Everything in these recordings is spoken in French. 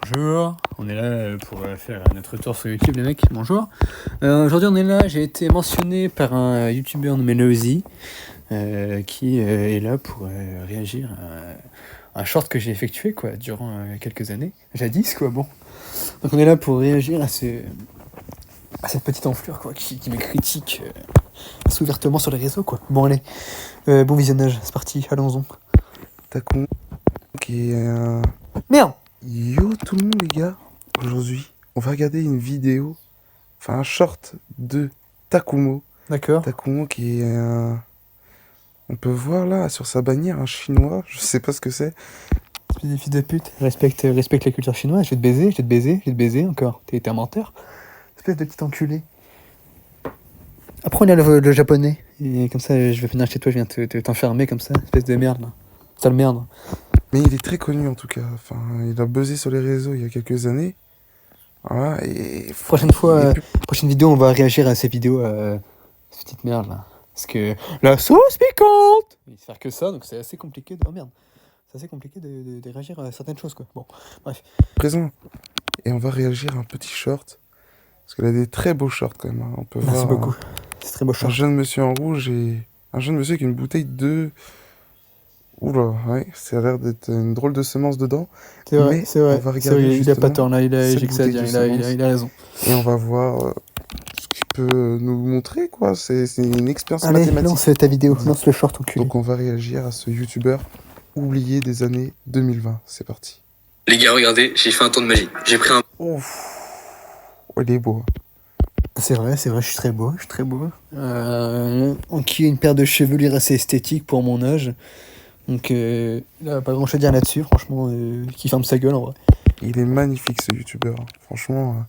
Bonjour, on est là pour faire notre tour sur YouTube les mecs, bonjour. Aujourd'hui on est là, j'ai été mentionné par un youtubeur nommé Lozy qui est là pour réagir à un short que j'ai effectué quoi, durant quelques années, jadis quoi, bon. Donc on est là pour réagir à cette petite enflure quoi, qui me critique assez ouvertement sur les réseaux quoi. Bon allez, bon visionnage, c'est parti, allons-y. Takun qui est un... Merde. Yo tout le monde les gars, aujourd'hui on va regarder une vidéo, enfin un short de Takumo. D'accord. Takumo qui est un... On peut voir là sur sa bannière un chinois, je sais pas ce que c'est. Espèce de fils de pute, respecte la culture chinoise, je vais te baiser encore, t'es un menteur. Espèce de petit enculé. Apprenez le japonais, et comme ça je vais venir chez toi, je viens t'enfermer comme ça, espèce de merde là. Sale merde. Mais il est très connu en tout cas, enfin il a buzzé sur les réseaux il y a quelques années. Voilà, et... Prochaine vidéo, on va réagir à ces vidéos, cette petite merde là. Parce que la sauce piquante, il se faire que ça, donc c'est assez compliqué de... Oh merde. C'est assez compliqué de réagir à certaines choses quoi. Bon, bref. Présent. Et on va réagir à un petit short, parce qu'elle a des très beaux shorts quand même, hein. On peut Merci voir beaucoup. C'est très beau un short. jeune monsieur en rouge et un jeune monsieur avec une bouteille de... Oula, ouais, ça a l'air d'être une drôle de semence dedans. C'est vrai, Mais c'est vrai. on va regarder Il a pas justement tort là, cette j'ai que ça à dire, bouteille de il a raison. et on va voir ce qu'il peut nous montrer, quoi. C'est une expérience Allez, mathématique. lance ta vidéo, lance le short enculé. Donc on va réagir à ce youtubeur oublié des années 2020. C'est parti. Les gars, regardez, j'ai fait un tour de magie. J'ai pris un... Ouf. Oh, il est beau. C'est vrai, je suis très beau, qui a une paire de chevelure assez esthétique pour mon âge. Donc, il a pas grand chose à dire là-dessus, franchement, qui ferme sa gueule en vrai. Il est magnifique ce youtubeur. Franchement,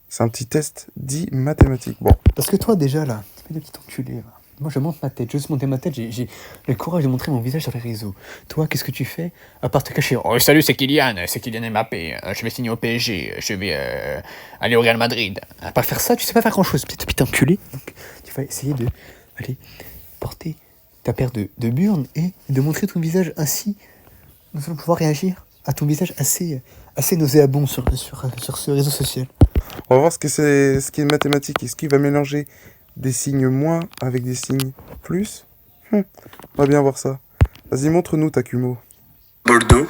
c'est un petit test dit mathématique. Bon. Parce que toi, déjà là, tu fais des petits enculés là. Moi, je monte ma tête, je veux monter ma tête, j'ai le courage de montrer mon visage sur les réseaux. Toi, qu'est-ce que tu fais à part te cacher? Oh, salut, c'est Kylian Mbappé. Je vais signer au PSG, je vais aller au Real Madrid. À part faire ça, tu sais pas faire grand-chose, petit enculé. Donc, tu vas essayer de aller porter ta paire de burnes et de montrer ton visage ainsi. Nous allons pouvoir réagir à ton visage assez nauséabond sur ce réseau social. On va voir ce qui est mathématique. Est-ce qu'il va mélanger des signes moins avec des signes plus? On va bien voir ça. Vas-y, montre-nous Takumo. Bordeaux.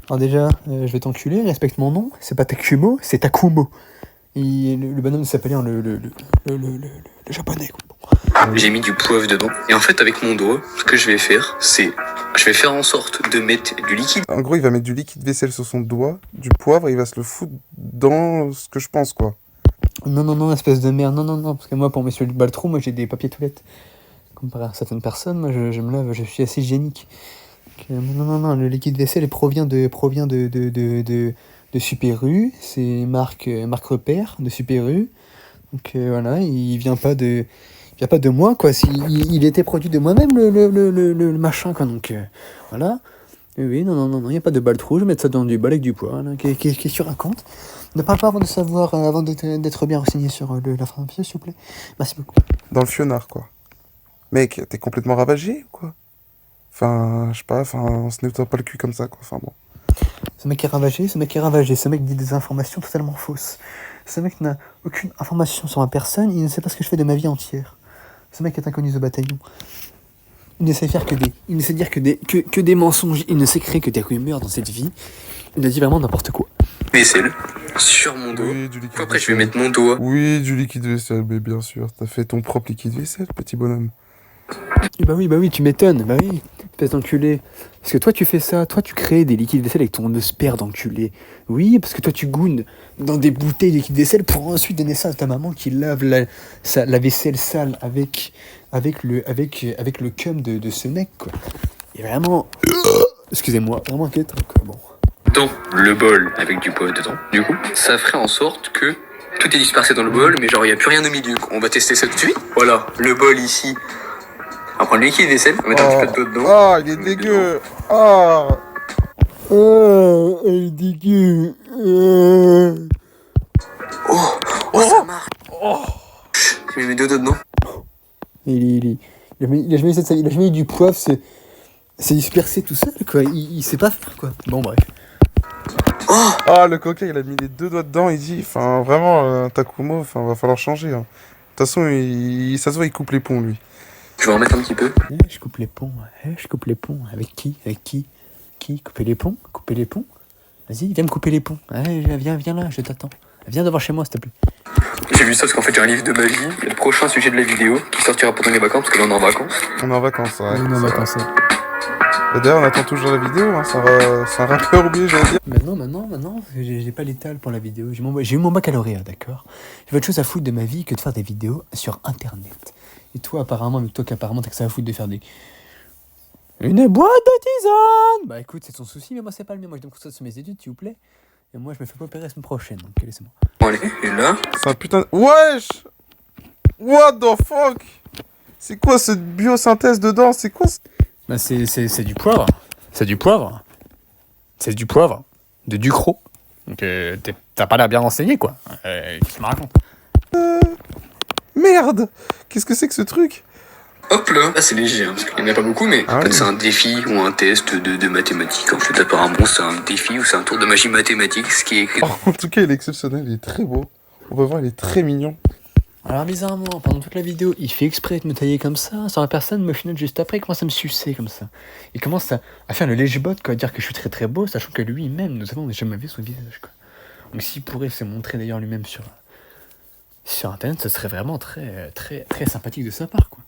Alors déjà, je vais t'enculer, respecte mon nom, c'est pas Takumo, c'est Takumo. Et le bonhomme s'appelait le japonais quoi. J'ai mis du poivre dedans. Et en fait, avec mon doigt, ce que je vais faire, c'est... Je vais faire en sorte de mettre du liquide. En gros, il va mettre du liquide vaisselle sur son doigt, du poivre, et il va se le foutre dans ce que je pense, quoi. Non, espèce de merde, non, parce que moi, pour m'essuyer le baltrou, moi j'ai des papiers toilettes. Comparé à certaines personnes, moi je me lave, je suis assez hygiénique. Donc, non, le liquide vaisselle provient de Super U, c'est marque repère de Super U. Donc voilà, il vient pas de moi quoi, il était produit de moi-même le machin quoi, donc voilà. Oui, non, il n'y a pas de baltrou, je vais mettre ça dans du bol avec du poids, là. Qu'est-ce que tu racontes? Ne parle pas avant de savoir, avant d'être bien renseigné sur l'information, s'il vous plaît. Merci beaucoup. Dans le fionnard, quoi. Mec, t'es complètement ravagé, ou quoi? Enfin, je sais pas, on se nettoie pas le cul comme ça, quoi. Enfin, bon. Ce mec est ravagé, ce mec dit des informations totalement fausses. Ce mec n'a aucune information sur ma personne, il ne sait pas ce que je fais de ma vie entière. Ce mec est inconnu au bataillon. Il ne sait dire que des mensonges, il ne sait créer que des rumeurs dans cette vie. Il a dit vraiment n'importe quoi. Vaisselle sur mon dos. Oui, du liquide Après, je vais vaisselle. mettre mon doigt. Oui, du liquide vaisselle, mais bien sûr. T'as fait ton propre liquide vaisselle, petit bonhomme. Et bah oui, tu m'étonnes, bah oui, espèce d'enculé. Parce que toi tu fais ça, toi tu crées des liquides vaisselle avec ton sperme d'enculé. Oui, parce que toi tu goûnes dans des bouteilles de liquide vaisselle pour ensuite donner ça à ta maman qui lave la vaisselle sale avec le cum de ce mec quoi. Et vraiment, excusez-moi, vraiment inquiétant quoi, bon. Dans le bol avec du poivre dedans. Du coup, ça ferait en sorte que tout est dispersé dans le bol, mais genre il n'y a plus rien au milieu. On va tester ça tout de suite. Voilà, le bol ici. On va prendre le liquide vaisselle, on va mettre un petit peu d'eau dedans. Ah, il est dégueu. Ah. Elle est dégueu. Ça marche. Je mets mes deux doigts dedans. Il a jamais eu du poivre, c'est dispersé tout seul quoi, il sait pas faire quoi. Bon bref. Oh Ah, le coquin, il a mis les 2 doigts dedans, il dit, enfin, vraiment, Takumo, enfin, va falloir changer, hein. De toute façon, ça se voit, il coupe les ponts, lui. Je vais en remettre un petit peu. Je coupe les ponts. Je coupe les ponts. Avec qui? Avec qui? Qui? Couper les ponts? Couper les ponts? Vas-y, viens me couper les ponts. Allez, viens là, je t'attends. Viens devant chez moi, s'il te plaît. J'ai vu ça parce qu'en fait j'ai un livre de ma vie, le prochain sujet de la vidéo, qui sortira pendant les vacances, parce que là on est en vacances. On est en vacances, ouais. On est en vacances. Et d'ailleurs, on attend toujours la vidéo, hein. C'est un rappeur oublié, j'allais dire. Maintenant, j'ai pas l'étal pour la vidéo. J'ai eu mon baccalauréat, d'accord? J'ai autre chose à foutre de ma vie que de faire des vidéos sur Internet. Et toi, apparemment, avec toi qu'apparemment t'as que ça à foutre de faire des... Une boîte de tisane! Bah écoute, c'est ton souci, mais moi c'est pas le mien. Moi je dois me concentrer sur mes études, s'il vous plaît. Et moi je me fais pas opérer la semaine prochaine, donc laissez-moi. Bon allez, et là, C'est un putain de... Wesh! What the fuck? C'est quoi cette biosynthèse dedans? C'est quoi Bah c'est du poivre. C'est du poivre. C'est du poivre. De Ducrot. Donc t'as pas l'air bien renseigné, quoi. Qu'est-ce que tu me racontes? Merde! Qu'est-ce que c'est que ce truc? hop là, là c'est léger, hein, parce qu'il n'y en a pas beaucoup, mais Ah en fait oui. c'est un défi ou un test de mathématiques. En fait apparemment c'est un défi ou c'est un tour de magie mathématique, ce qui est écrit. En tout cas, il est exceptionnel, il est très beau. On peut voir, il est très mignon. Alors bizarrement, pendant toute la vidéo, il fait exprès de me tailler comme ça, sur la personne, mais au final, juste après, il commence à me sucer comme ça. Il commence à faire le lèche-bot, quoi, à dire que je suis très très beau, sachant que lui-même, nous avons jamais vu son visage, quoi. Donc s'il pourrait se montrer d'ailleurs lui-même sur Internet, ce serait vraiment très, très, très sympathique de sa part, quoi.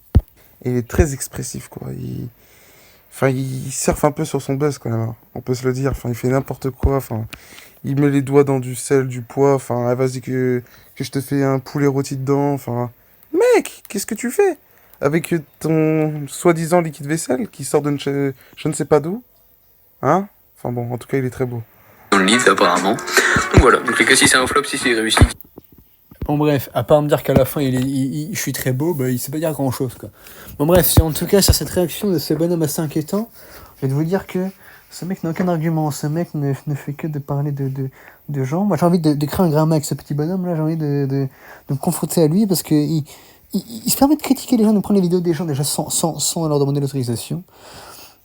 Et il est très expressif, quoi. Enfin, il surfe un peu sur son buzz, quand même, hein. On peut se le dire. Enfin, il fait n'importe quoi. Enfin, il met les doigts dans du sel, du pois. Enfin, ah, vas-y que je te fais un poulet rôti dedans. Enfin, mec, qu'est-ce que tu fais avec ton soi-disant liquide vaisselle qui sort de je ne sais pas d'où? Hein? Enfin bon, en tout cas, il est très beau. Dans le livre apparemment. Donc voilà, donc les cas si c'est un flop, si c'est réussi. Bon bref, à part me dire qu'à la fin je suis très beau, bah il sait pas dire grand chose, quoi. Bon bref, en tout cas sur cette réaction de ce bonhomme assez inquiétant, je vais te vous dire que ce mec n'a aucun argument, ce mec ne fait que de parler de gens. Moi j'ai envie de créer un grammar avec ce petit bonhomme là, j'ai envie de me confronter à lui parce que il se permet de critiquer les gens, de prendre les vidéos des gens déjà sans leur demander l'autorisation.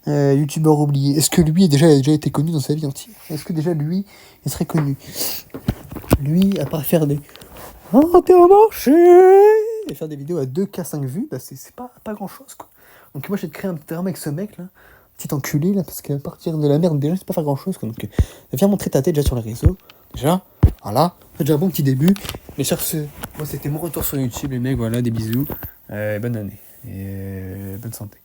Youtubeur oublié, est-ce que lui a déjà été connu dans sa vie entière? Est-ce que déjà lui, il serait connu? Lui, à part faire des... Oh, t'es au marché! Et faire des vidéos à 2K 5 vues, bah c'est pas grand chose, quoi. Donc moi je vais te créer un petit drame avec ce mec là, petit enculé là, parce qu'à partir de la merde déjà c'est pas faire grand chose, quoi. Donc viens montrer ta tête déjà sur les réseaux, déjà, voilà, c'est déjà un bon petit début. Mais sur ce, moi c'était mon retour sur YouTube les mecs, voilà, des bisous, bonne année, et bonne santé.